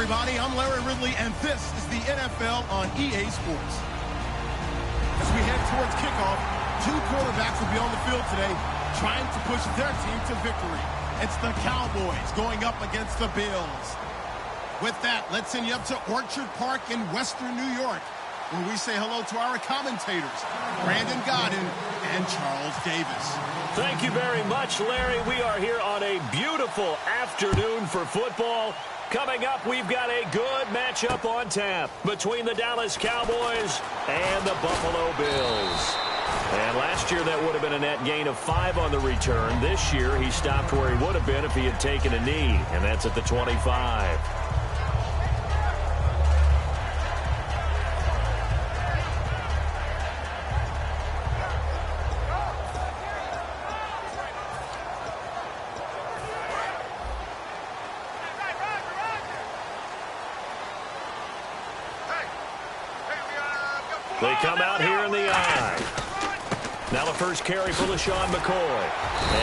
everybody. I'm Larry Ridley, and this is the NFL on EA Sports. As we head towards kickoff, two quarterbacks will be on the field today trying to push their team to victory. It's the Cowboys going up against the Bills. With that, let's send you up to Orchard Park in Western New York, where we say hello to our commentators, Brandon Godden and Charles Davis. Thank you very much, Larry. We are here on a beautiful afternoon for football. Coming up, we've got a good matchup on tap between the Dallas Cowboys and the Buffalo Bills. And last year, that would have been a net gain of 5 on the return. This year, he stopped where he would have been if he had taken a knee, and that's at the 25. They come out here in the eye. Now the first carry for LaShawn McCoy.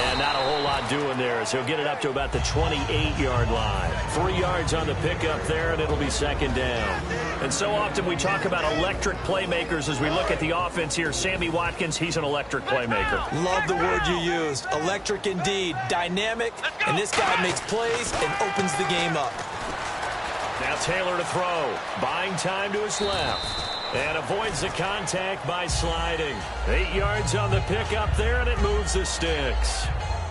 And not a whole lot doing there as he'll get it up to about the 28-yard line. 3 yards on the pickup there, and it'll be second down. And so often we talk about electric playmakers as we look at the offense here. Sammy Watkins, he's an electric playmaker. Love the word you used. Electric indeed. Dynamic, and this guy makes plays and opens the game up. Now Taylor to throw. Buying time to his left. And avoids the contact by sliding. 8 yards on the pickup there, and it moves the sticks.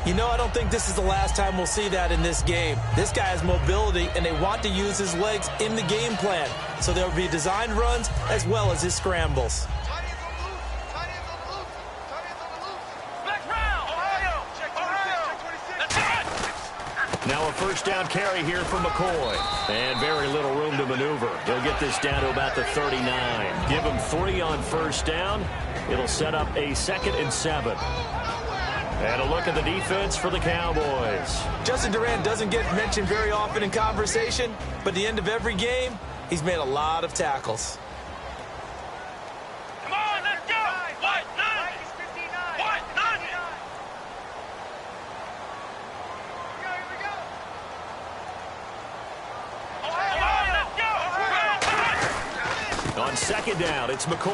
You know, I don't think this is the last time we'll see that in this game. This guy has mobility, and they want to use his legs in the game plan. So there will be designed runs as well as his scrambles. Now a first down carry here for McCoy. And very little room to maneuver. He'll get this down to about the 39. Give him 3 on first down. It'll set up a 2nd and 7. And a look at the defense for the Cowboys. Justin Durant doesn't get mentioned very often in conversation, but at the end of every game, he's made a lot of tackles. Come on, let's go! What? None! What? None! On second down, it's McCoy.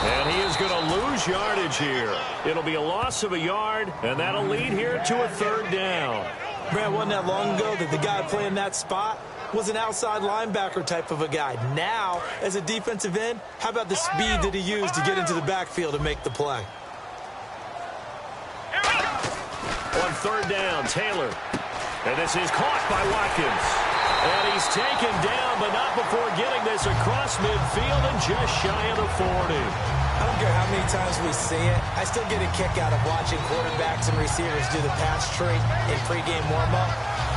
And he is going to lose yardage here. It'll be a loss of a yard, and that'll lead here to a 3rd down. Man, wasn't that long ago that the guy playing that spot was an outside linebacker type of a guy. Now, as a defensive end, how about the speed that he used to get into the backfield and make the play? On 3rd down, Taylor. And this is caught by Watkins. And he's taken down, but not before getting this across midfield and just shy of the 40. I don't care how many times we see it. I still get a kick out of watching quarterbacks and receivers do the pass tree in pregame warm-up.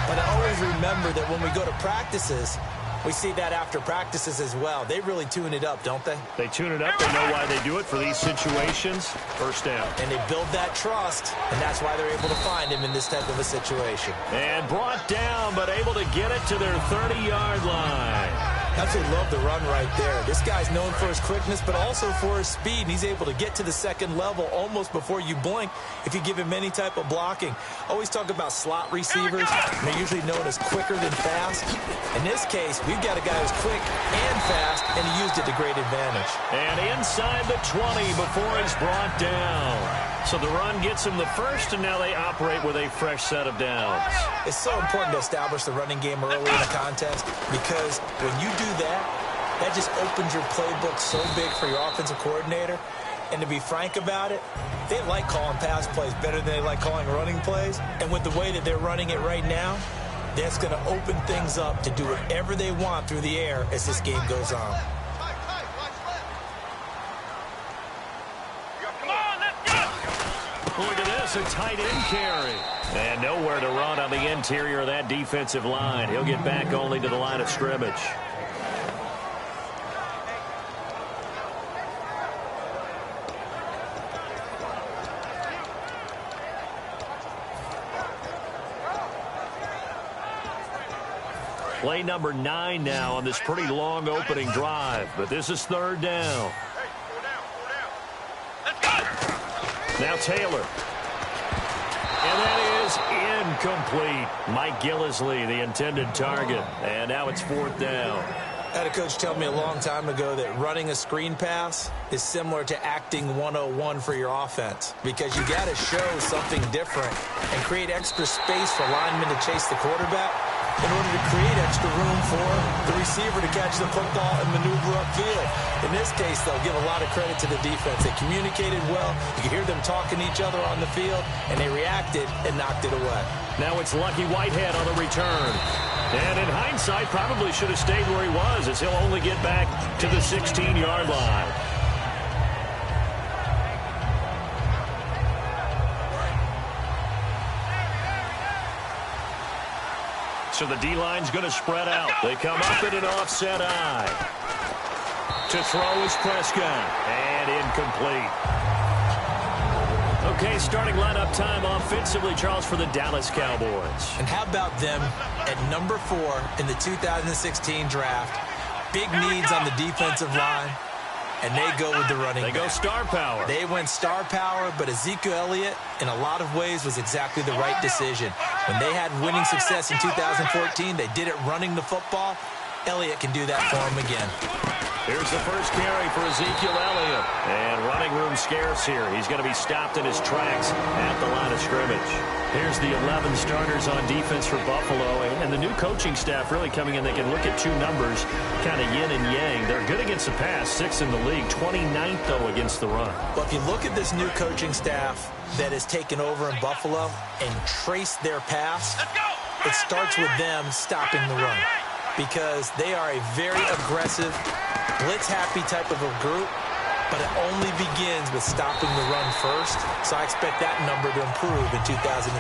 But I always remember that when we go to practices, we see that after practices as well. They really tune it up, don't they? They tune it up. They know why they do it for these situations. First down. And they build that trust, and that's why they're able to find him in this type of a situation. And brought down, but able to get it to their 30-yard line. Absolutely love the run right there. This guy's known for his quickness, but also for his speed. He's able to get to the 2nd level almost before you blink if you give him any type of blocking. Always talk about slot receivers. They're usually known as quicker than fast. In this case, we've got a guy who's quick and fast, and he used it to great advantage. And inside the 20 before he's brought down. So the run gets him the first, and now they operate with a fresh set of downs. It's so important to establish the running game early in the contest because when you do that, that just opens your playbook so big for your offensive coordinator. And to be frank about it, they like calling pass plays better than they like calling running plays. And with the way that they're running it right now, that's going to open things up to do whatever they want through the air as this game goes on. Look at this, a tight end carry. And nowhere to run on the interior of that defensive line. He'll get back only to the line of scrimmage. Play number 9 now on this pretty long opening drive. But this is 3rd down. Now Taylor. And that is Incomplete. Mike Gillisley, the intended target. And now it's 4th down. I had a coach tell me a long time ago that running a screen pass is similar to acting 101 for your offense, because you got to show something different and create extra space for linemen to chase the quarterback in order to create extra room for the receiver to catch the football and maneuver upfield. In this case, they'll give a lot of credit to the defense. They communicated well. You could hear them talking to each other on the field, and they reacted and knocked it away. Now it's Lucky Whitehead on the return. And in hindsight, probably should have stayed where he was, as he'll only get back to the 16-yard line. So the D-line's going to spread out. They come up in an offset eye. To throw is Prescott. And incomplete. Okay, starting lineup time offensively, Charles, for the Dallas Cowboys. And how about them at number 4 in the 2016 draft? Big needs on the defensive line, and they go with the running back. They go star power. They went star power, but Ezekiel Elliott, in a lot of ways, was exactly the right decision. When they had winning success in 2014, they did it running the football. Elliott can do that for them again. Here's the first carry for Ezekiel Elliott. And running room scarce here. He's going to be stopped in his tracks at the line of scrimmage. Here's the 11 starters on defense for Buffalo. And the new coaching staff really coming in. They can look at two numbers, kind of yin and yang. They're good against the pass, 6th in the league, 29th, though, against the run. Well, if you look at this new coaching staff that has taken over in Buffalo and trace their pass, it starts with them stopping the run, because they are a very aggressive, blitz-happy type of a group, but it only begins with stopping the run first. So I expect that number to improve in 2017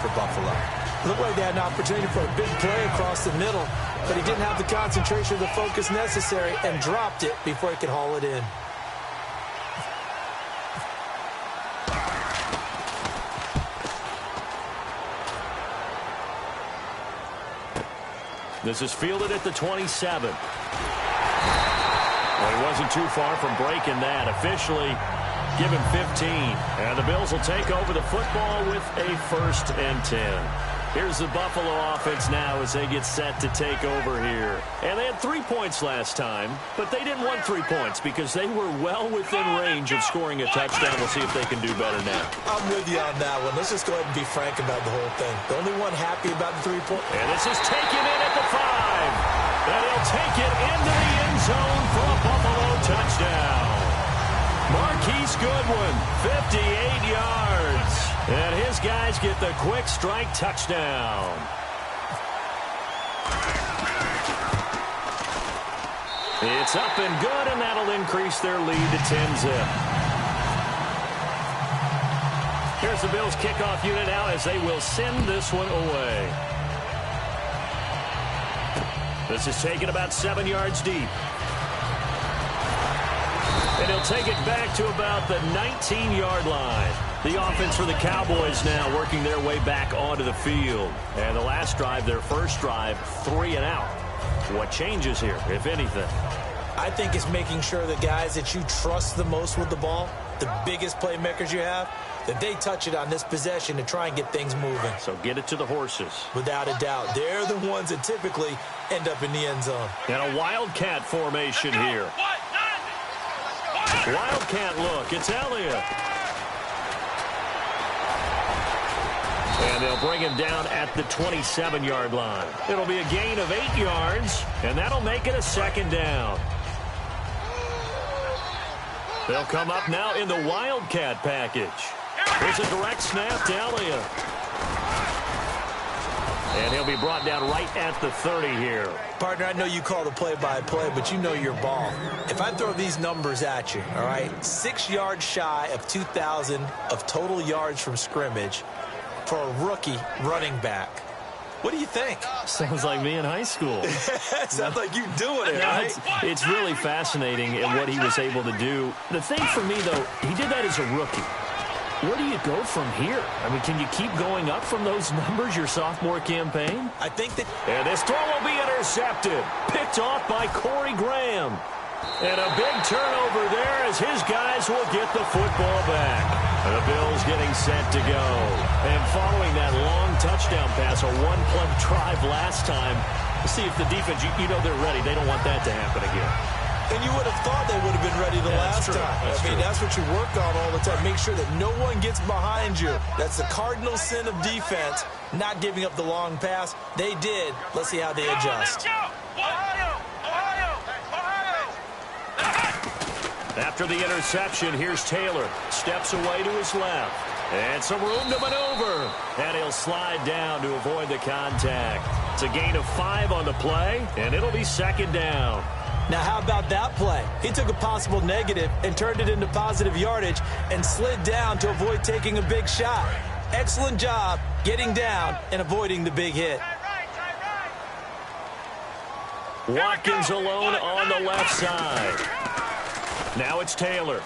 for Buffalo. Looked like they had an opportunity for a big play across the middle, but he didn't have the concentration or the focus necessary and dropped it before he could haul it in. This is fielded at the 27. Well, he wasn't too far from breaking that. Officially, give him 15. And the Bills will take over the football with a 1st and 10. Here's the Buffalo offense now as they get set to take over here. And they had 3 points last time, but they didn't want 3 points because they were well within range of scoring a touchdown. We'll see if they can do better now. I'm with you on that one. Let's just go ahead and be frank about the whole thing. The only one happy about the 3-point. And this is taken in at the 5. And he'll take it into the end zone for a Buffalo touchdown. Marquise Goodwin, 58 yards. And his guys get the quick strike touchdown. It's up and good, and that'll increase their lead to 10-zip. Here's the Bills' kickoff unit now as they will send this one away. This is taken about 7 yards deep. And he'll take it back to about the 19-yard line. The offense for the Cowboys now working their way back onto the field. And the last drive, their first drive, 3 and out. What changes here, if anything? I think it's making sure the guys that you trust the most with the ball, the biggest playmakers you have, that they touch it on this possession to try and get things moving. So get it to the horses. Without a doubt. They're the ones that typically end up in the end zone. And a wildcat formation here. Wildcat look. It's Elliott. And they'll bring him down at the 27-yard line. It'll be a gain of 8 yards, and that'll make it a 2nd down. They'll come up now in the Wildcat package. Here's a direct snap to Elliott. And he'll be brought down right at the 30 here. Partner, I know you call the play-by-play, but you know your ball. If I throw these numbers at you, all right, 6 yards shy of 2,000 of total yards from scrimmage for a rookie running back. What do you think? Sounds like me in high school. Sounds like you doing it, right? It's really fascinating in what he was able to do. The thing for me, though, he did that as a rookie. Where do you go from here? I mean, can you keep going up from those numbers your sophomore campaign? I think that... And this throw will be intercepted. Picked off by Corey Graham. And a big turnover there as his guys will get the football back. The Bills getting set to go. And following that long touchdown pass, a one-play drive last time, see if the defense, you know they're ready. They don't want that to happen again. And you would have thought they would have been ready the last time. That's what you work on all the time. Make sure that no one gets behind you. That's the cardinal sin of defense, not giving up the long pass. They did. Let's see how they adjust. After the interception, here's Taylor. Steps away to his left. And some room to maneuver. And he'll slide down to avoid the contact. It's a gain of 5 on the play, and it'll be second down. Now, how about that play? He took a possible negative and turned it into positive yardage and slid down to avoid taking a big shot. Excellent job getting down and avoiding the big hit. Watkins alone on the left side. Now it's Taylor.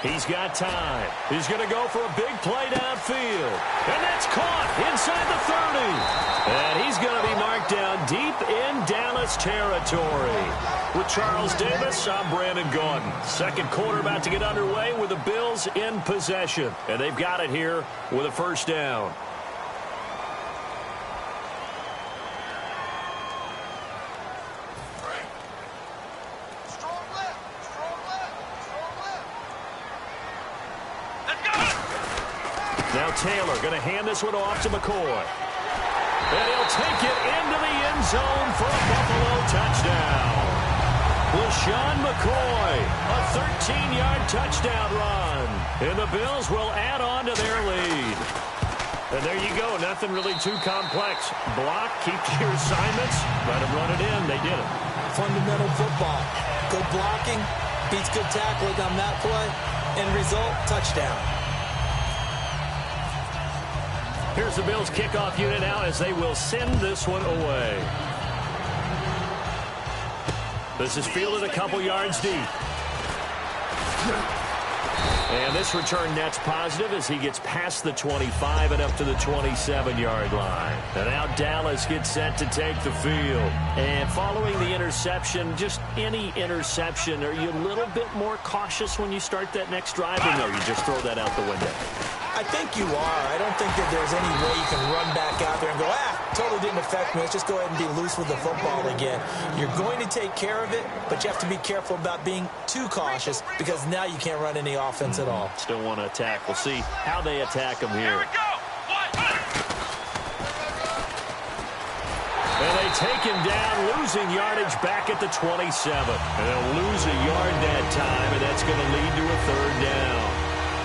He's got time. He's going to go for a big play downfield. And that's caught inside the 30. And he's going to be marked down deep in Dallas territory. With Charles Davis, I'm Brandon Gaudin. Second quarter about to get underway with the Bills in possession. And they've got it here with a first down. Now Taylor going to hand this one off to McCoy. And he'll take it into the end zone for a Buffalo touchdown. LaShawn McCoy, a 13-yard touchdown run. And the Bills will add on to their lead. And there you go. Nothing really too complex. Block, keep to your assignments, let them run it in. They did it. Fundamental football. Good blocking, beats good tackling on that play. End result, touchdown. Here's the Bills kickoff unit now as they will send this one away. This is fielded a couple yards deep. And this return net's positive as he gets past the 25 and up to the 27-yard line. And now Dallas gets set to take the field. And following the interception, just any interception, are you a little bit more cautious when you start that next drive? Or no, you just throw that out the window? I think you are. I don't think that there's any way you can run back out there and go, totally didn't affect me. Let's just go ahead and be loose with the football again. You're going to take care of it, but you have to be careful about being too cautious because now you can't run any offense at all. Still want to attack. We'll see how they attack him here. And they take him down, losing yardage back at the 27. And they'll lose a yard that time, and that's going to lead to a third down.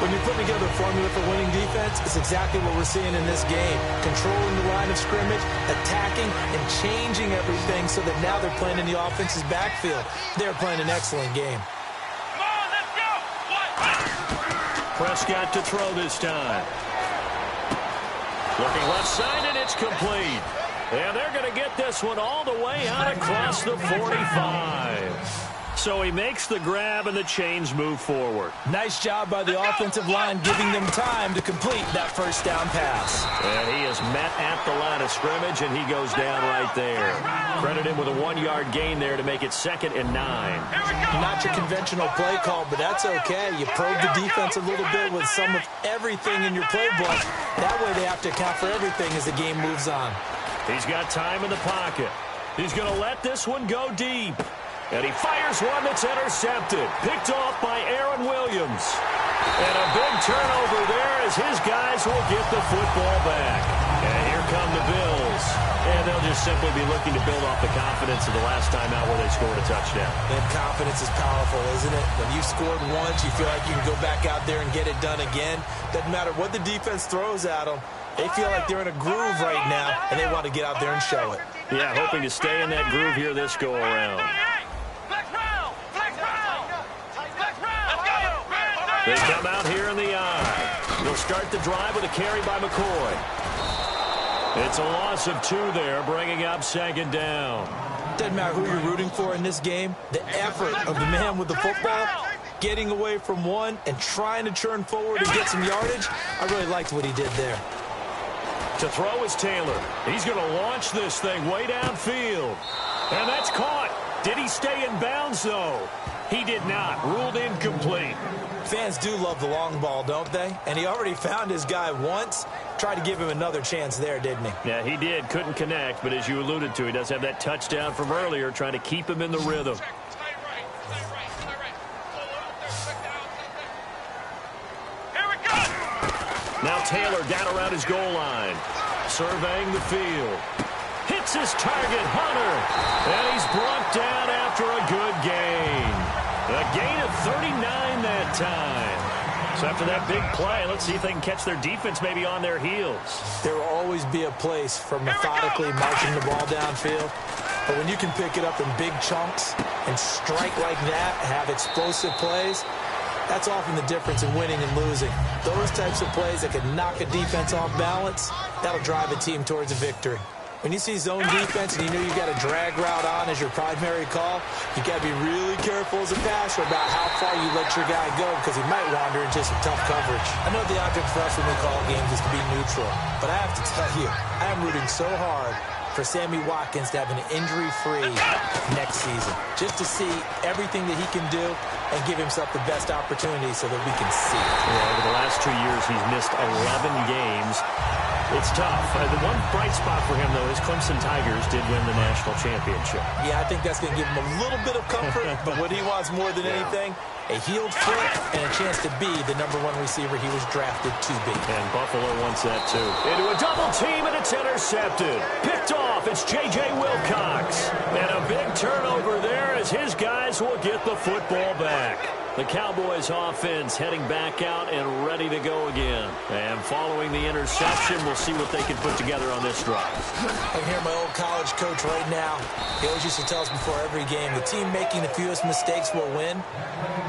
When you put together a formula for winning defense, it's exactly what we're seeing in this game. Controlling the line of scrimmage, attacking, and changing everything so that now they're playing in the offense's backfield. They're playing an excellent game. Come on, let's go! Prescott to throw this time. Looking left side, and it's complete. And they're going to get this one all the way out across the 45. So he makes the grab and the chains move forward. Nice job by the offensive line giving them time to complete that first down pass. And he is met at the line of scrimmage, and he goes down right there. Credit him with a 1-yard gain there to make it 2nd and 9. Not your conventional play call, but that's okay. You probe the defense a little bit with some of everything in your playbook. That way they have to account for everything as the game moves on. He's got time in the pocket. He's going to let this one go deep. And he fires one that's intercepted. Picked off by Aaron Williams. And a big turnover there as his guys will get the football back. And here come the Bills. And they'll just simply be looking to build off the confidence of the last time out where they scored a touchdown. And confidence is powerful, isn't it? When you scored once, you feel like you can go back out there and get it done again. Doesn't matter what the defense throws at them. They feel like they're in a groove right now, and they want to get out there and show it. Yeah, hoping to stay in that groove here this go-around. They come out here in the eye. They'll start the drive with a carry by McCoy. It's a loss of 2 there, bringing up 2nd down. Doesn't matter who you're rooting for in this game. The effort of the man with the football, getting away from one and trying to churn forward and get some yardage, I really liked what he did there. To throw is Taylor. He's going to launch this thing way downfield. And that's caught. Did he stay in bounds, though? He did not. Ruled incomplete. Fans do love the long ball, don't they? And he already found his guy once. Tried to give him another chance there, didn't he? Yeah, he did. Couldn't connect, but as you alluded to, he does have that touchdown from earlier, trying to keep him in the rhythm. Now Taylor down around his goal line. Surveying the field. Hits his target, Hunter. And he's brought down after a good gain. A gain of 39 that time. So after that big play, let's see if they can catch their defense maybe on their heels. There will always be a place for methodically marching the ball downfield. But when you can pick it up in big chunks and strike like that, have explosive plays, that's often the difference in winning and losing. Those types of plays that can knock a defense off balance, that'll drive a team towards a victory. When you see zone defense and you know you've got a drag route on as your primary call, you got to be really careful as a passer about how far you let your guy go because he might wander into some tough coverage. I know the object for us when we call games is to be neutral, but I have to tell you, I am rooting so hard for Sammy Watkins to have an injury-free next season, just to see everything that he can do and give himself the best opportunity so that we can see it. Yeah, over the last 2 years, he's missed 11 games. It's tough. The one bright spot for him, though, is Clemson Tigers did win the national championship. Yeah, I think that's going to give him a little bit of comfort, but what he wants more than anything, a healed foot and a chance to be the #1 receiver he was drafted to be. And Buffalo wants that, too. Into a double team, and it's intercepted. Picked off, it's J.J. Wilcox. And a big turnover there as his guys will get the football back. The Cowboys offense heading back out and ready to go again. And following the interception, we'll see what they can put together on this drive. I can hear my old college coach right now. He always used to tell us before every game, the team making the fewest mistakes will win.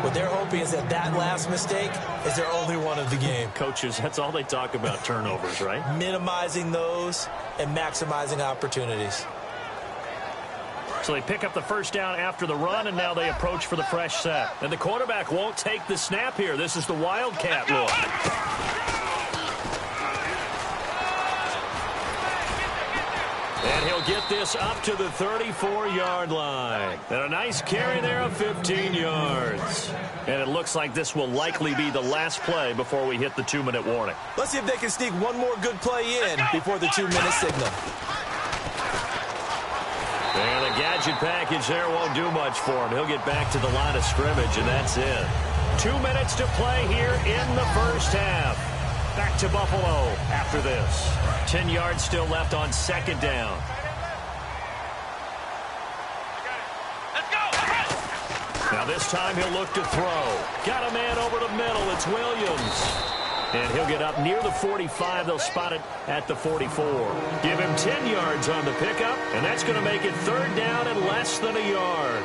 What they're hoping is that that last mistake is their only one of the game. Coaches, that's all they talk about, turnovers, right? Minimizing those and maximizing opportunities. So they pick up the first down after the run, and now they approach for the fresh set. And the quarterback won't take the snap here. This is the Wildcat look. And he'll get this up to the 34-yard line. And a nice carry there of 15 yards. And it looks like this will likely be the last play before we hit the 2-minute warning. Let's see if they can sneak one more good play in before the 2-minute signal. And the gadget package there won't do much for him. He'll get back to the line of scrimmage, and that's it. 2 minutes to play here in the first half. Back to Buffalo after this. 10 yards still left on second down. Now this time he'll look to throw. Got a man over the middle. It's Williams. And he'll get up near the 45. They'll spot it at the 44. Give him 10 yards on the pickup, and that's going to make it third down and less than a yard.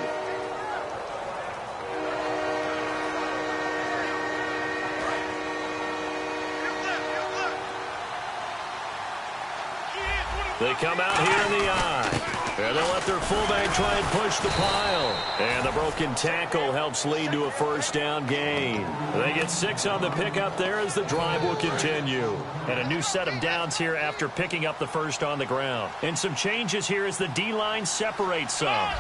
They come out here in the eye. And they'll let their fullback try and push the pile. And the broken tackle helps lead to a first down gain. They get 6 on the pickup there as the drive will continue. And a new set of downs here after picking up the first on the ground. And some changes here as the D-line separates some.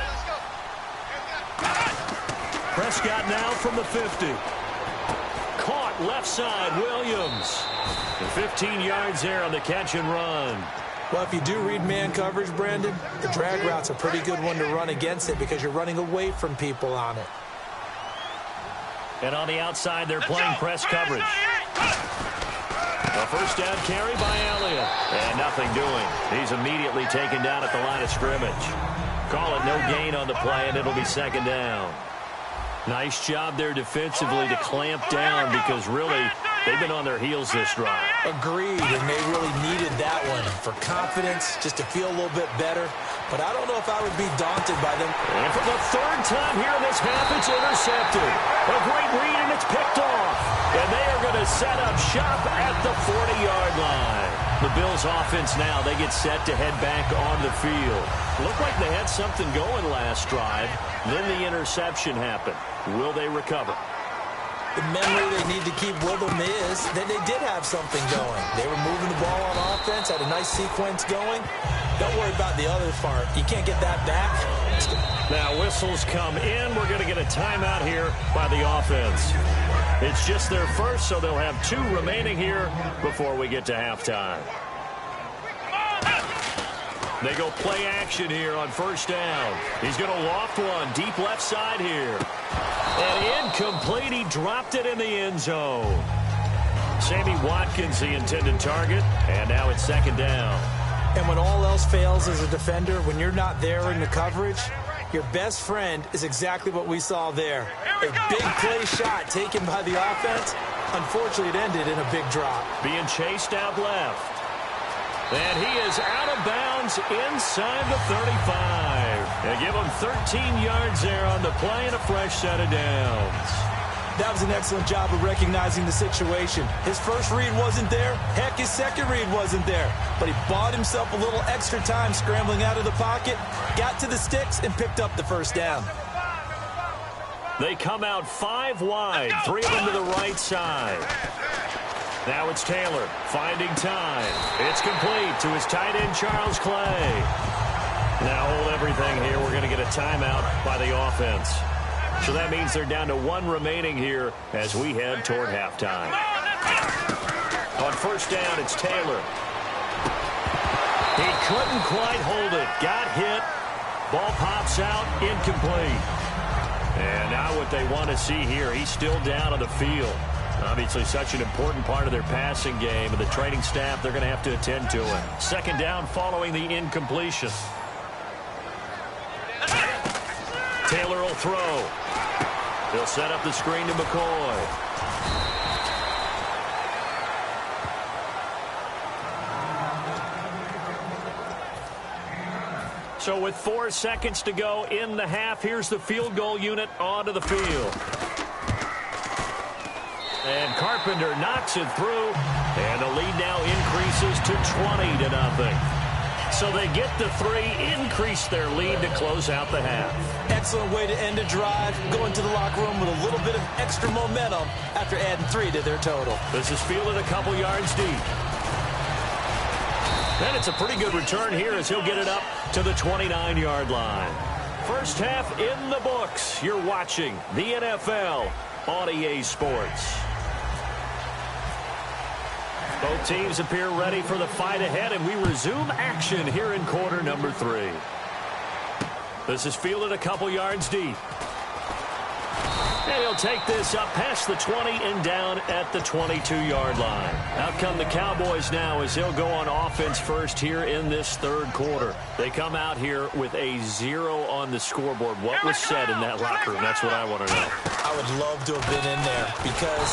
Prescott now from the 50. Caught left side, Williams. And 15 yards there on the catch and run. Well, if you do read man coverage, Brandon, the drag route's a pretty good one to run against it because you're running away from people on it. And on the outside, they're playing press coverage. A first down carry by Elliott. And nothing doing. He's immediately taken down at the line of scrimmage. Call it no gain on the play, and it'll be second down. Nice job there defensively to clamp down because really they've been on their heels this drive. Agreed, and they really needed that one for confidence, just to feel a little bit better. But I don't know if I would be daunted by them. And for the third time here in this half, it's intercepted. A great read, and it's picked off. And they are going to set up shop at the 40-yard line. The Bills' offense now, they get set to head back on the field. Looked like they had something going last drive. Then the interception happened. Will they recover? The memory they need to keep with them is that they did have something going. They were moving the ball on offense, had a nice sequence going. Don't worry about the other part. You can't get that back. Now whistles come in. We're going to get a timeout here by the offense. It's just their first, so they'll have 2 remaining here before we get to halftime. They go play action here on first down. He's going to loft one deep left side here. And incomplete. He dropped it in the end zone. Sammy Watkins, the intended target. And now it's second down. And when all else fails as a defender, when you're not there in the coverage, your best friend is exactly what we saw there. A big play shot taken by the offense. Unfortunately, it ended in a big drop. Being chased out left. And he is out of bounds inside the 35. They give him 13 yards there on the play and a fresh set of downs. That was an excellent job of recognizing the situation. His first read wasn't there. Heck, his second read wasn't there. But he bought himself a little extra time scrambling out of the pocket, got to the sticks, and picked up the first down. They come out 5 wide, 3 of them to the right side. Now it's Taylor finding time. It's complete to his tight end, Charles Clay. Now hold everything here. We're going to get a timeout by the offense. So that means they're down to 1 remaining here as we head toward halftime. On first down, it's Taylor. He couldn't quite hold it. Got hit. Ball pops out. Incomplete. And now what they want to see here, he's still down on the field. Obviously such an important part of their passing game, and the training staff, they're going to have to attend to it. Second down following the incompletion. Taylor will throw. He'll set up the screen to McCoy. So with 4 seconds to go in the half, here's the field goal unit onto the field. And Carpenter knocks it through, and the lead now increases to 20-0. So they get the 3, increase their lead to close out the half. Excellent way to end a drive, going to the locker room with a little bit of extra momentum after adding 3 to their total. This is fielded a couple yards deep. And it's a pretty good return here as he'll get it up to the 29-yard line. First half in the books. You're watching the NFL on EA Sports. Both teams appear ready for the fight ahead, and we resume action here in quarter number 3. This is fielded a couple yards deep. And he'll take this up past the 20 and down at the 22-yard line. Out come the Cowboys now as they'll go on offense first here in this third quarter. They come out here with a 0 on the scoreboard. What was said in that locker room? That's what I want to know. I would love to have been in there because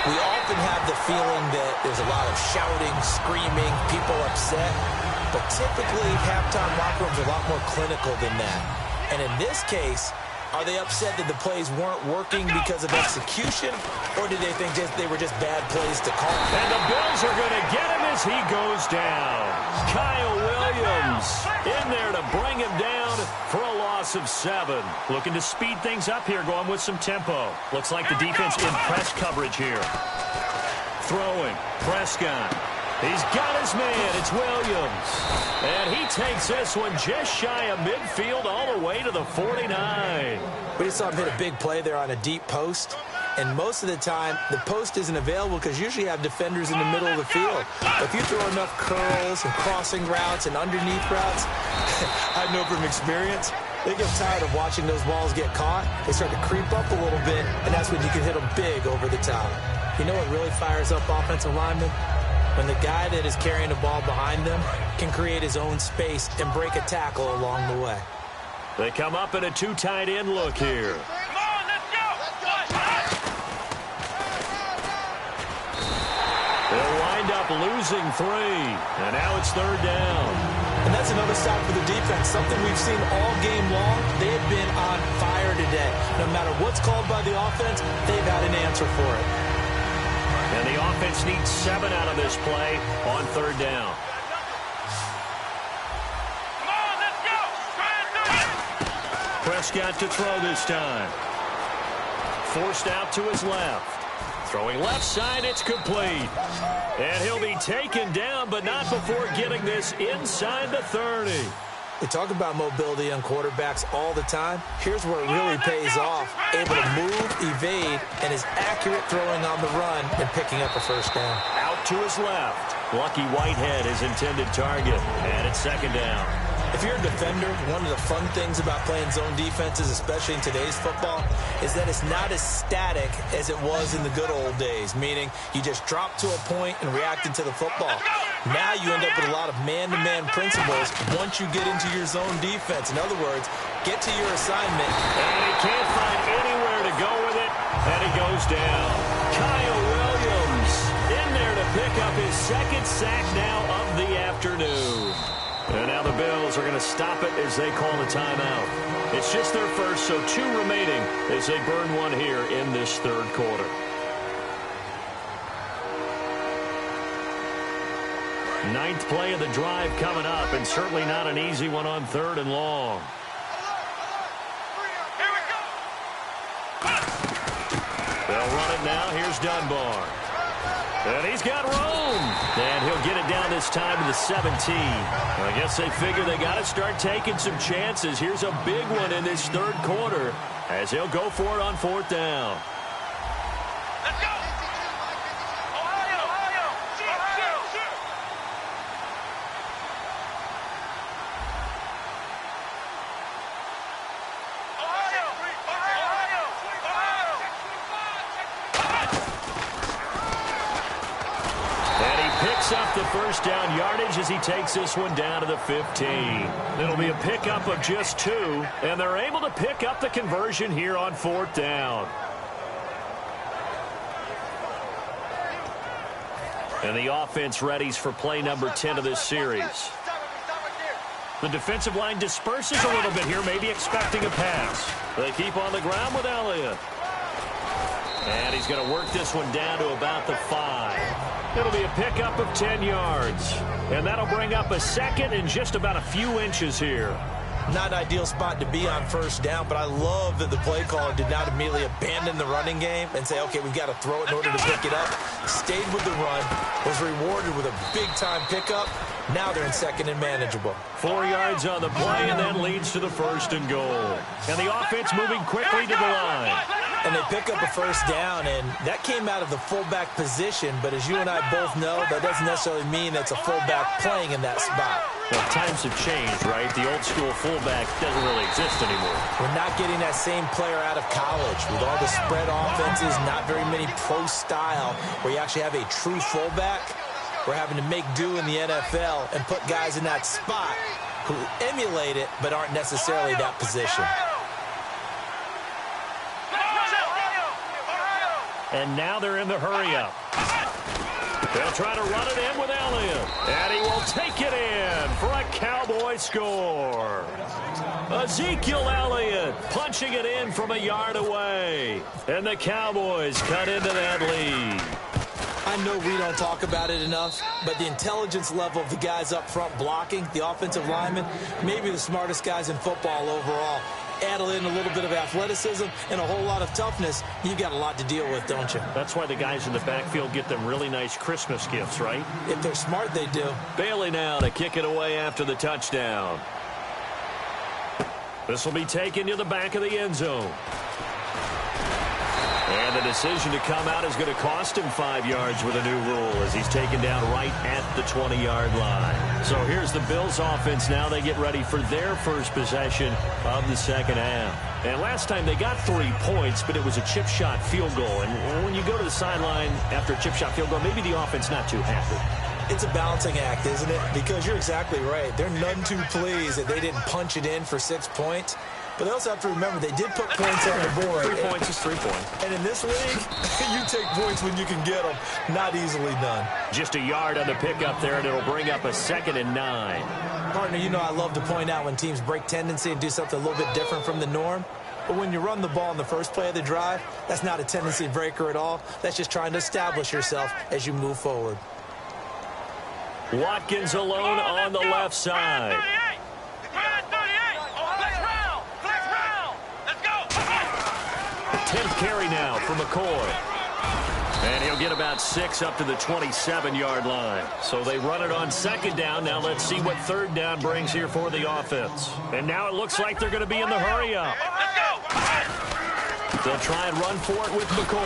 we often have the feeling that there's a lot of shouting, screaming, people upset. But typically, halftime locker rooms are a lot more clinical than that. And in this case, are they upset that the plays weren't working because of execution, or do they think they were just bad plays to call? And the Bills are going to get him as he goes down. Kyle Williams in there to bring him down for a loss of 7. Looking to speed things up here, going with some tempo. Looks like the defense in press coverage here. Throwing, Prescott. He's got his man. It's Williams. And he takes this one just shy of midfield all the way to the 49. We just saw him hit a big play there on a deep post. And most of the time, the post isn't available because usually you have defenders in the middle of the field. If you throw enough curls and crossing routes and underneath routes, I know from experience, they get tired of watching those balls get caught. They start to creep up a little bit, and that's when you can hit them big over the top. You know what really fires up offensive linemen? When the guy that is carrying the ball behind them can create his own space and break a tackle along the way. They come up in a 2 tight end look here. Come on, let's go! They'll wind up losing 3. And now it's third down. And that's another stop for the defense, something we've seen all game long. They have been on fire today. No matter what's called by the offense, they've had an answer for it. And the offense needs 7 out of this play on third down. Come on, let's go! Try and do it! Prescott to throw this time. Forced out to his left. Throwing left side, it's complete. And he'll be taken down, but not before getting this inside the 30. We talk about mobility on quarterbacks all the time. Here's where it really pays off. Able to move, evade, and is accurate throwing on the run and picking up a first down. Out to his left. Lucky Whitehead is intended target, and it's second down. If you're a defender, one of the fun things about playing zone defenses, especially in today's football, is that it's not as static as it was in the good old days, meaning you just drop to a point and react into the football. Now you end up with a lot of man-to-man principles once you get into your zone defense. In other words, get to your assignment. And he can't find anywhere to go with it, and he goes down. Kyle Williams in there to pick up his second sack now of the afternoon. And now the Bills are going to stop it as they call a timeout. It's just their first, so 2 remaining as they burn one here in this third quarter. Ninth play of the drive coming up, and certainly not an easy one on 3rd and long. They'll run it now. Here's Dunbar. And he's got room. And he'll get it down this time to the 17. I guess they figure they got to start taking some chances. Here's a big one in this third quarter as he'll go for it on 4th down. Let's go! Ohio! Ohio! Picks up the first down yardage as he takes this one down to the 15. It'll be a pickup of just 2, and they're able to pick up the conversion here on 4th down. And the offense readies for play number 10 of this series. The defensive line disperses a little bit here, maybe expecting a pass. They keep on the ground with Elliott. And he's going to work this one down to about the 5. It'll be a pickup of 10 yards. And that'll bring up a second and just about a few inches here. Not an ideal spot to be on first down, but I love that the play caller did not immediately abandon the running game and say, okay, we've got to throw it in order to pick it up. Stayed with the run, was rewarded with a big-time pickup. Now they're in second and manageable. 4 yards on the play, and that leads to the 1st and goal. And the offense moving quickly to the line. And they pick up a first down, and that came out of the fullback position. But as you and I both know, that doesn't necessarily mean that's a fullback playing in that spot. Well, times have changed, right? The old school fullback doesn't really exist anymore. We're not getting that same player out of college. With all the spread offenses, not very many pro style, where you actually have a true fullback. We're having to make do in the NFL and put guys in that spot who emulate it but aren't necessarily that position. And now they're in the hurry-up. They'll try to run it in with Elliott. And he will take it in for a Cowboy score. Ezekiel Elliott punching it in from a yard away. And the Cowboys cut into that lead. I know we don't talk about it enough, but the intelligence level of the guys up front blocking, the offensive linemen, maybe the smartest guys in football overall. Add in a little bit of athleticism and a whole lot of toughness, you've got a lot to deal with, don't you? That's why the guys in the backfield get them really nice Christmas gifts, right? If they're smart, they do. Bailey now to kick it away after the touchdown. This will be taken to the back of the end zone. And the decision to come out is going to cost him 5 yards with a new rule as he's taken down right at the 20-yard line. So here's the Bills offense now. They get ready for their first possession of the second half. And last time they got 3 points, but it was a chip shot field goal. And when you go to the sideline after a chip shot field goal, maybe the offense not too happy. It's a balancing act, isn't it? Because you're exactly right. They're none too pleased that they didn't punch it in for 6 points. But they also have to remember they did put points on the board. 3 points is 3 points. And in this league, you take points when you can get them. Not easily done. Just a yard on the pickup there, and it'll bring up a 2nd and 9. Partner, you know I love to point out when teams break tendency and do something a little bit different from the norm. But when you run the ball in the first play of the drive, that's not a tendency breaker at all. That's just trying to establish yourself as you move forward. Watkins alone on the left side. 10th carry now for McCoy. And he'll get about 6 up to the 27-yard line. So they run it on second down. Now let's see what third down brings here for the offense. And now it looks like they're going to be in the hurry-up. They'll try and run for it with McCoy.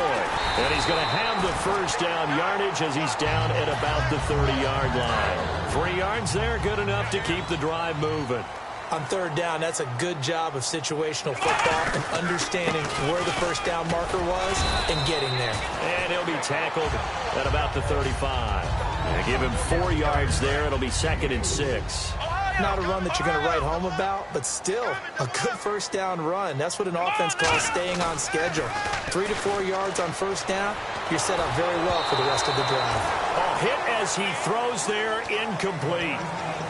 And he's going to have the first down yardage as he's down at about the 30-yard line. 3 yards there, good enough to keep the drive moving. On third down, that's a good job of situational football and understanding where the first down marker was and getting there. And he'll be tackled at about the 35. They give him 4 yards there. It'll be 2nd and 6. Not a run that you're going to write home about, but still a good first down run. That's what an offense calls staying on schedule. 3 to 4 yards on first down, you're set up very well for the rest of the drive. A hit as he throws there, incomplete.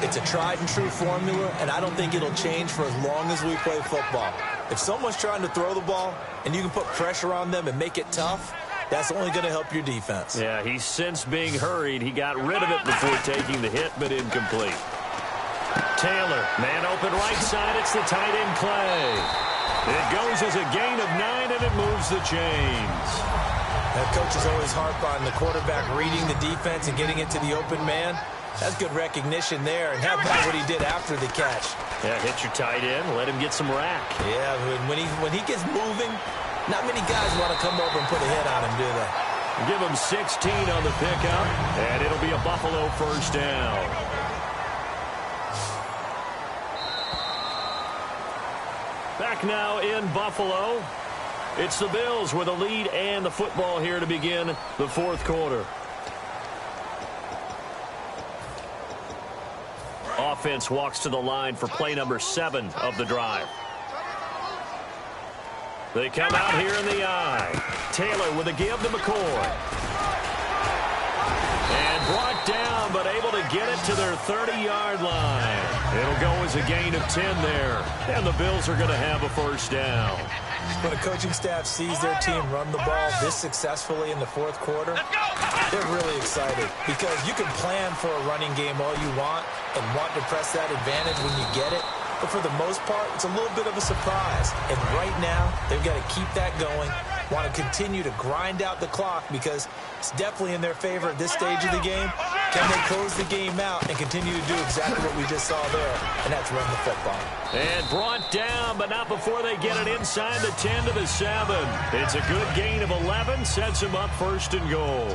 It's a tried and true formula, and I don't think it'll change for as long as we play football. If someone's trying to throw the ball and you can put pressure on them and make it tough, that's only going to help your defense. Yeah, he's since being hurried. He got rid of it before taking the hit, but incomplete. Taylor, man open right side. It's the tight end Clay. It goes as a gain of 9, and it moves the chains. That coach is always harp on the quarterback reading the defense and getting it to the open man. That's good recognition there. And how about what he did after the catch? Yeah, hit your tight end, let him get some rack. Yeah, when he gets moving, not many guys want to come over and put a hit on him, do they? Give him 16 on the pickup, and it'll be a Buffalo first down. Back now in Buffalo. It's the Bills with a lead and the football here to begin the fourth quarter. Offense walks to the line for play number 7 of the drive. They come out here in the eye. Taylor with a give to McCoy. And brought down, but able to get it to their 30-yard line. It'll go as a gain of 10 there. And the Bills are going to have a first down. When a coaching staff sees their team run the ball this successfully in the fourth quarter, they're really excited because you can plan for a running game all you want and want to press that advantage when you get it. But for the most part, it's a little bit of a surprise. And right now, they've got to keep that going, want to continue to grind out the clock because it's definitely in their favor at this stage of the game. Can they close the game out and continue to do exactly what we just saw there, and that's run the football. And brought down, but not before they get it inside the 10 to the 7. It's a good gain of 11, sets them up first and goal.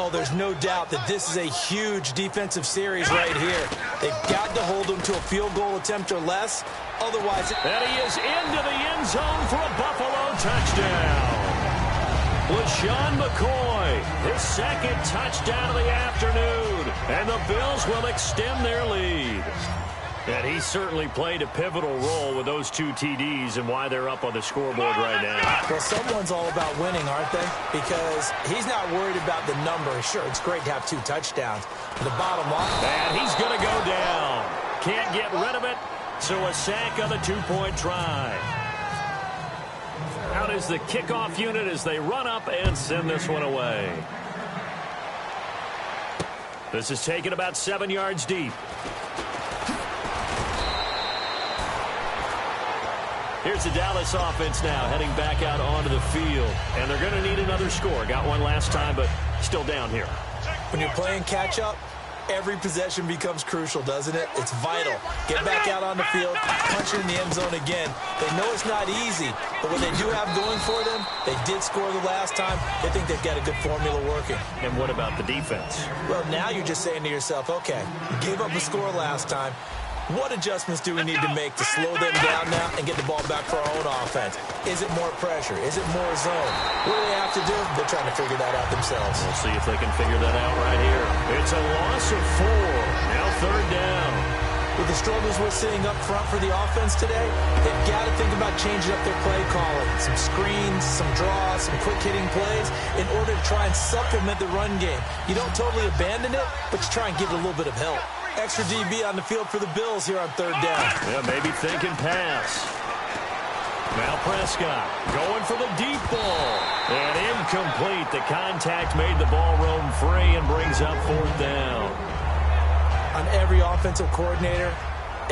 Oh, there's no doubt that this is a huge defensive series right here. They've got to hold them to a field goal attempt or less. Otherwise, and he is into the end zone for a Buffalo touchdown. LaShawn McCoy, his second touchdown of the afternoon. And the Bills will extend their lead. And he certainly played a pivotal role with those 2 TDs and why they're up on the scoreboard right now. Well, someone's all about winning, aren't they? Because he's not worried about the number. Sure, it's great to have 2 touchdowns. But the bottom line... And he's going to go down. Can't get rid of it, so a sack on the 2-point try. Out is the kickoff unit as they run up and send this one away. This is taken about 7 yards deep. Here's the Dallas offense now heading back out onto the field. And they're going to need another score. Got one last time, but still down here. When you're playing catch-up, every possession becomes crucial, doesn't it? It's vital. Get back out on the field, punch it in the end zone again. They know it's not easy, but what they do have going for them, they did score the last time. They think they've got a good formula working. And what about the defense? Well, now you're just saying to yourself, okay, gave up a score last time. What adjustments do we need to make to slow them down now and get the ball back for our own offense? Is it more pressure? Is it more zone? What do they have to do? They're trying to figure that out themselves. We'll see if they can figure that out right here. It's a loss of 4. Now third down. With the struggles we're seeing up front for the offense today, they've got to think about changing up their play calling. Some screens, some draws, some quick-hitting plays in order to try and supplement the run game. You don't totally abandon it, but you try and give it a little bit of help. Extra DB on the field for the Bills here on third down. Yeah, maybe thinking pass. Now Prescott going for the deep ball. And incomplete. The contact made the ball roam free and brings up fourth down. On every offensive coordinator,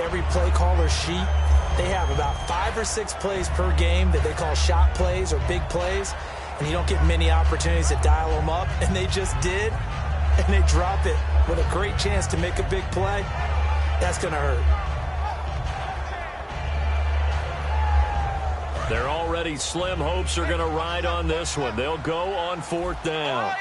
every play caller sheet, they have about 5 or 6 plays per game that they call shot plays or big plays. and you don't get many opportunities to dial them up, and they just did, and they drop it with a great chance to make a big play, that's going to hurt. Their already slim hopes are going to ride on this one. They'll go on 4th down.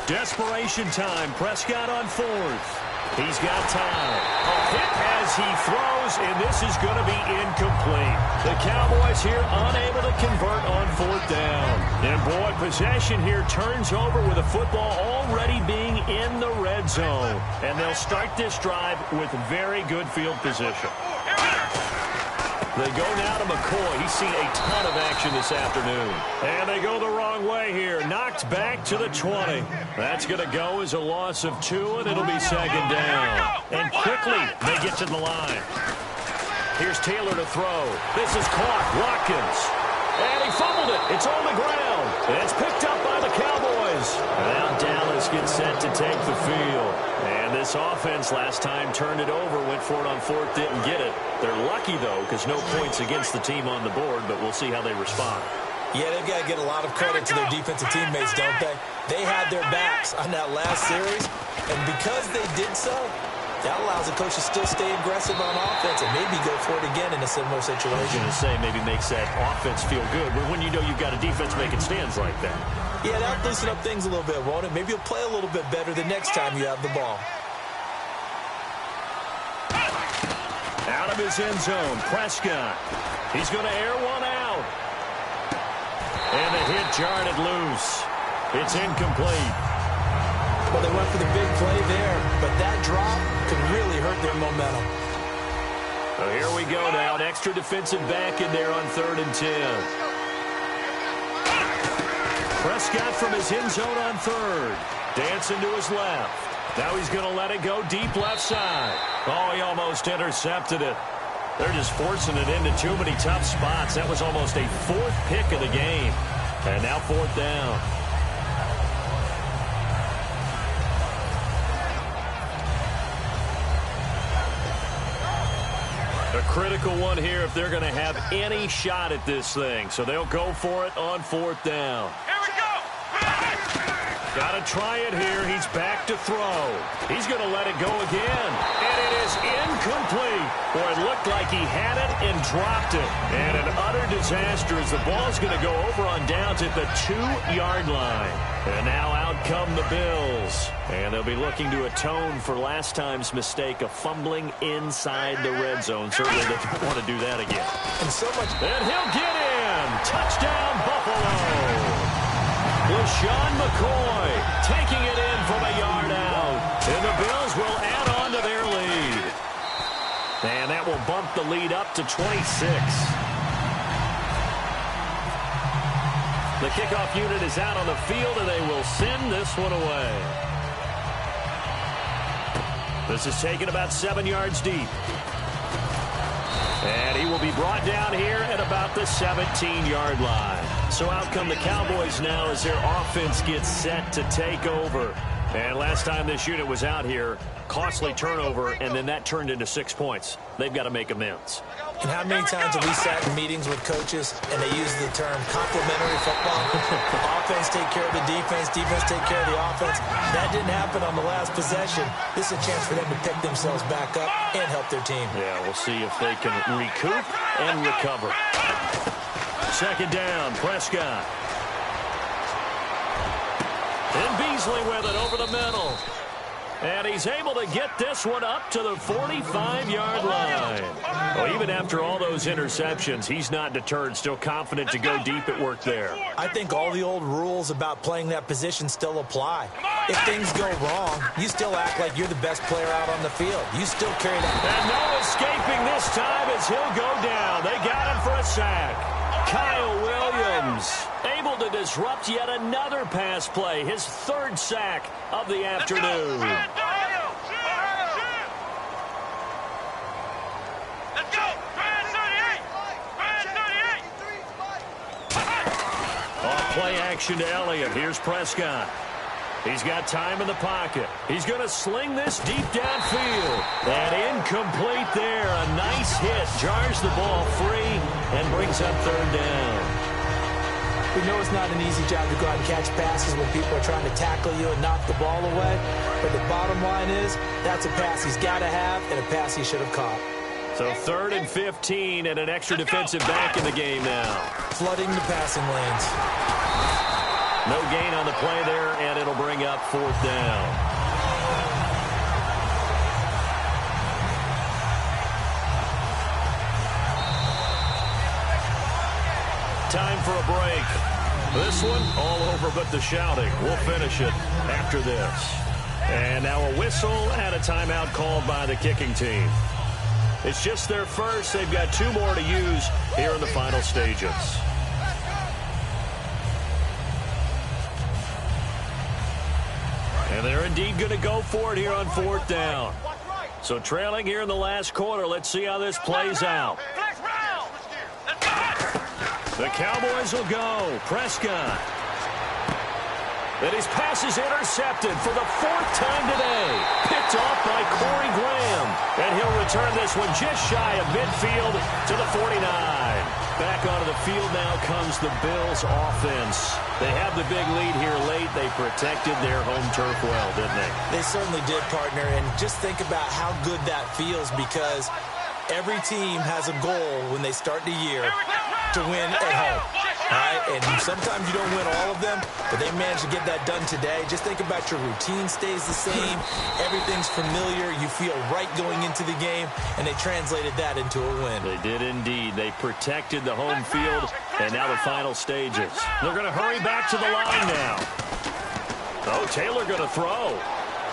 Desperation time. Prescott on 4th. He's got time. A hit as he throws, and this is going to be incomplete. The Cowboys here unable to convert on 4th down. And boy, possession here turns over with the football already being in the red zone. And they'll start this drive with very good field position. They go now to McCoy. He's seen a ton of action this afternoon. And they go the wrong way here. Knocked back to the 20. That's going to go as a loss of 2, and it'll be 2nd down. And quickly, they get to the line. Here's Taylor to throw. This is caught. Watkins. And he fumbled it. It's on the ground. And it's picked up by the Cowboys. Now Dallas gets set to take the field. And this offense last time turned it over, went for it on 4th, didn't get it. They're lucky, though, because no points against the team on the board, but we'll see how they respond. Yeah, they've got to get a lot of credit to their defensive teammates, don't they? They had their backs on that last series, and because they did so, that allows the coach to still stay aggressive on offense and maybe go for it again in a similar situation. I was going to say maybe makes that offense feel good, but when you know you've got a defense making stands like that. Yeah, that'll loosen up things a little bit, won't it? Maybe you'll play a little bit better the next time you have the ball. Out of his end zone, Prescott. He's going to air one out. And the hit jarred it loose. It's incomplete. Well, they went for the big play there, but that drop could really hurt their momentum. So here we go now. An extra defensive back in there on 3rd and 10. Prescott from his end zone on 3rd. Dancing to his left. Now he's going to let it go deep left side. Oh, he almost intercepted it. They're just forcing it into too many tough spots. That was almost a 4th pick of the game. And now 4th down. A critical one here if they're going to have any shot at this thing. So they'll go for it on 4th down. Here we go. Got to try it here. He's back to throw. He's going to let it go again. And it is incomplete. Boy, it looked like he had it and dropped it. And an utter disaster as the ball's going to go over on downs at the 2-yard line. And now out come the Bills. And they'll be looking to atone for last time's mistake of fumbling inside the red zone. Certainly they don't want to do that again. And so much. And he'll get in. Touchdown, Buffalo. LaShawn McCoy taking it in from a yard out. And the Bills will add on to their lead. And that will bump the lead up to 26. The kickoff unit is out on the field, and they will send this one away. This is taken about 7 yards deep. And he will be brought down here at about the 17-yard line. So out come the Cowboys now as their offense gets set to take over. And last time this unit was out here, costly turnover, and then that turned into 6 points. They've got to make amends. And how many times have we sat in meetings with coaches and they use the term complementary football? Offense take care of the defense, defense take care of the offense. That didn't happen on the last possession. This is a chance for them to pick themselves back up and help their team. Yeah, we'll see if they can recoup and recover. 2nd down, Prescott. And Beasley with it over the middle. And he's able to get this one up to the 45-yard line. Well, even after all those interceptions, he's not deterred, still confident to go deep at work there. I think all the old rules about playing that position still apply. If things go wrong, you still act like you're the best player out on the field. You still carry that. And no escaping this time as he'll go down. They got him for a sack. Kyle Williams able to disrupt yet another pass play. His 3rd sack of the afternoon. Let's go. Off play action to Elliott. Here's Prescott. He's got time in the pocket. He's going to sling this deep downfield. And incomplete there. A nice hit. Jars the ball free and brings up third down. We know it's not an easy job to go out and catch passes when people are trying to tackle you and knock the ball away. But the bottom line is, that's a pass he's got to have and a pass he should have caught. So 3rd and 15 and an extra defensive back in the game now. Flooding the passing lanes. No gain on the play there, and it'll bring up 4th down. Time for a break. This one, all over but the shouting. We'll finish it after this. And now a whistle and a timeout called by the kicking team. It's just their first. They've got 2 more to use here in the final stages. And they're indeed going to go for it here on 4th down. So trailing here in the last quarter. Let's see how this plays out. The Cowboys will go. Prescott. And his pass is intercepted for the 4th time today. Picked off by Corey Graham. And he'll return this one just shy of midfield to the 49. Back onto the field now comes the Bills offense. They have the big lead here late. They protected their home turf well, didn't they? They certainly did, partner. And just think about how good that feels, because every team has a goal when they start the year to win at home. All right? And sometimes you don't win all of them, but they managed to get that done today. Just think about your routine stays the same. Everything's familiar. You feel right going into the game, and they translated that into a win. They did indeed. They protected the home field, and now the final stages. They're going to hurry back to the line now. Oh, Taylor going to throw.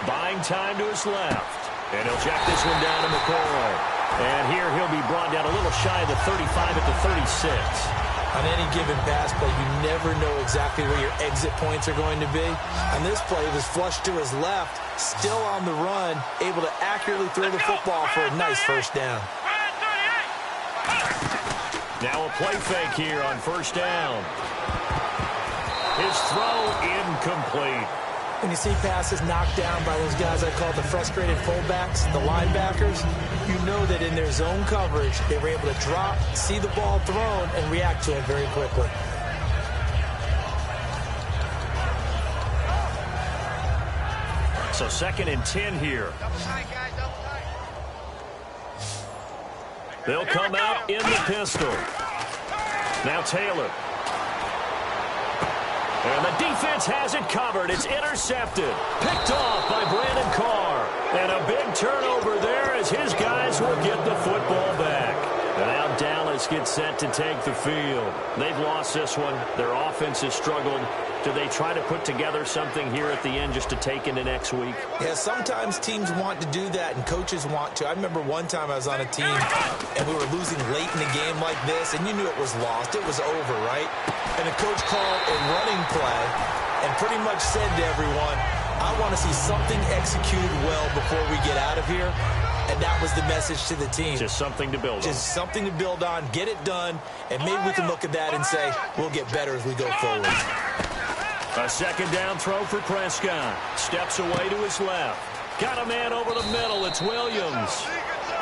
Buying time to his left. And he'll check this one down to McCoy. And here he'll be brought down a little shy of the 35 at the 36. On any given pass play, you never know exactly where your exit points are going to be. On this play, it was flushed to his left, still on the run, able to accurately throw the football for a nice first down. Now a play fake here on 1st down. His throw incomplete. When you see passes knocked down by those guys I call the frustrated fullbacks, the linebackers, you know that in their zone coverage, they were able to drop, see the ball thrown, and react to it very quickly. So 2nd and 10 here. They'll come out in the pistol. Now Taylor. And the defense has it covered. It's intercepted. Picked off by Brandon Carr. And a big turnover there as his guys will get the football back. And now Dallas gets set to take the field. They've lost this one. Their offense has struggled. Do they try to put together something here at the end just to take into next week? Yeah, sometimes teams want to do that and coaches want to. I remember one time I was on a team and we were losing late in the game like this, and you knew it was lost. It was over, right? And the coach called a running play and pretty much said to everyone, I want to see something executed well before we get out of here. And that was the message to the team. Just something to build on. Just something to build on, get it done, and maybe we can look at that and say, we'll get better as we go forward. A 2nd down throw for Prescott. Steps away to his left. Got a man over the middle. It's Williams.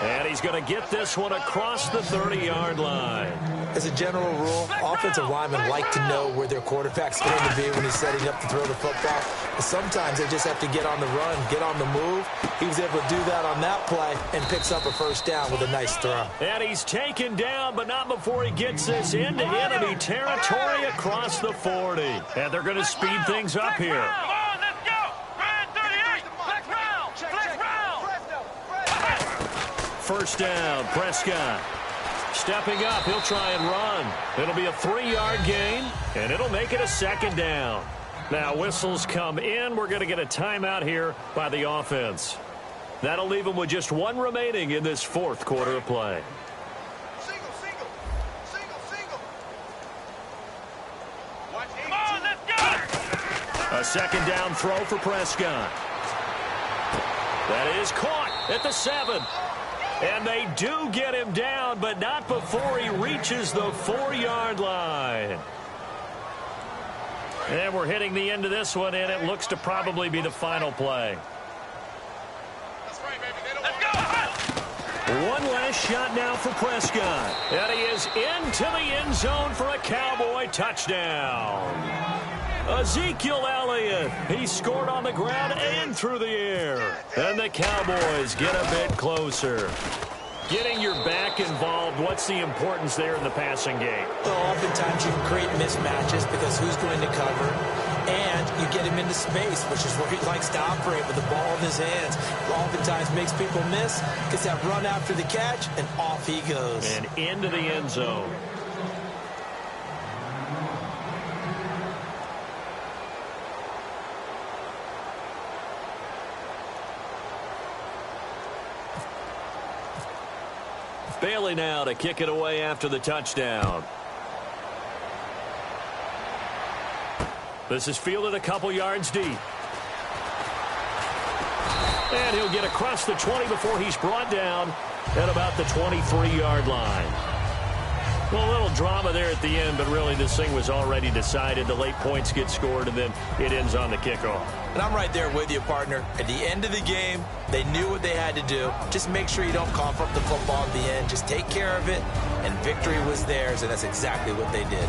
And he's going to get this one across the 30-yard line. As a general rule, offensive linemen like to know where their quarterback's going to be when he's setting up to throw the football. But sometimes they just have to get on the run, get on the move. He was able to do that on that play and picks up a 1st down with a nice throw. And he's taken down, but not before he gets this into enemy territory across the 40. And they're going to speed things up here. First down, Prescott. Stepping up, he'll try and run. It'll be a 3-yard gain, and it'll make it a 2nd down. Now whistles come in. We're going to get a timeout here by the offense. That'll leave them with just 1 remaining in this 4th quarter of play. A 2nd down throw for Prescott. That is caught at the 7. And they do get him down, but not before he reaches the 4-yard line. And we're hitting the end of this one, and it looks to probably be the final play. That's right, baby. They don't want One last shot now for Prescott. And he is into the end zone for a Cowboy touchdown. Ezekiel Elliott, he scored on the ground and through the air. And the Cowboys get a bit closer. Getting your back involved, what's the importance there in the passing game? Well, oftentimes you can create mismatches because who's going to cover, and you get him into space, which is where he likes to operate with the ball in his hands. Oftentimes makes people miss, gets that run after the catch, and off he goes. And into the end zone. Bailey now to kick it away after the touchdown. This is fielded a couple yards deep. And he'll get across the 20 before he's brought down at about the 23-yard line. Well, a little drama there at the end, but really this thing was already decided. The late points get scored, and then it ends on the kickoff. And I'm right there with you, partner. At the end of the game, they knew what they had to do. Just make sure you don't cough up the football at the end. Just take care of it, and victory was theirs, and that's exactly what they did.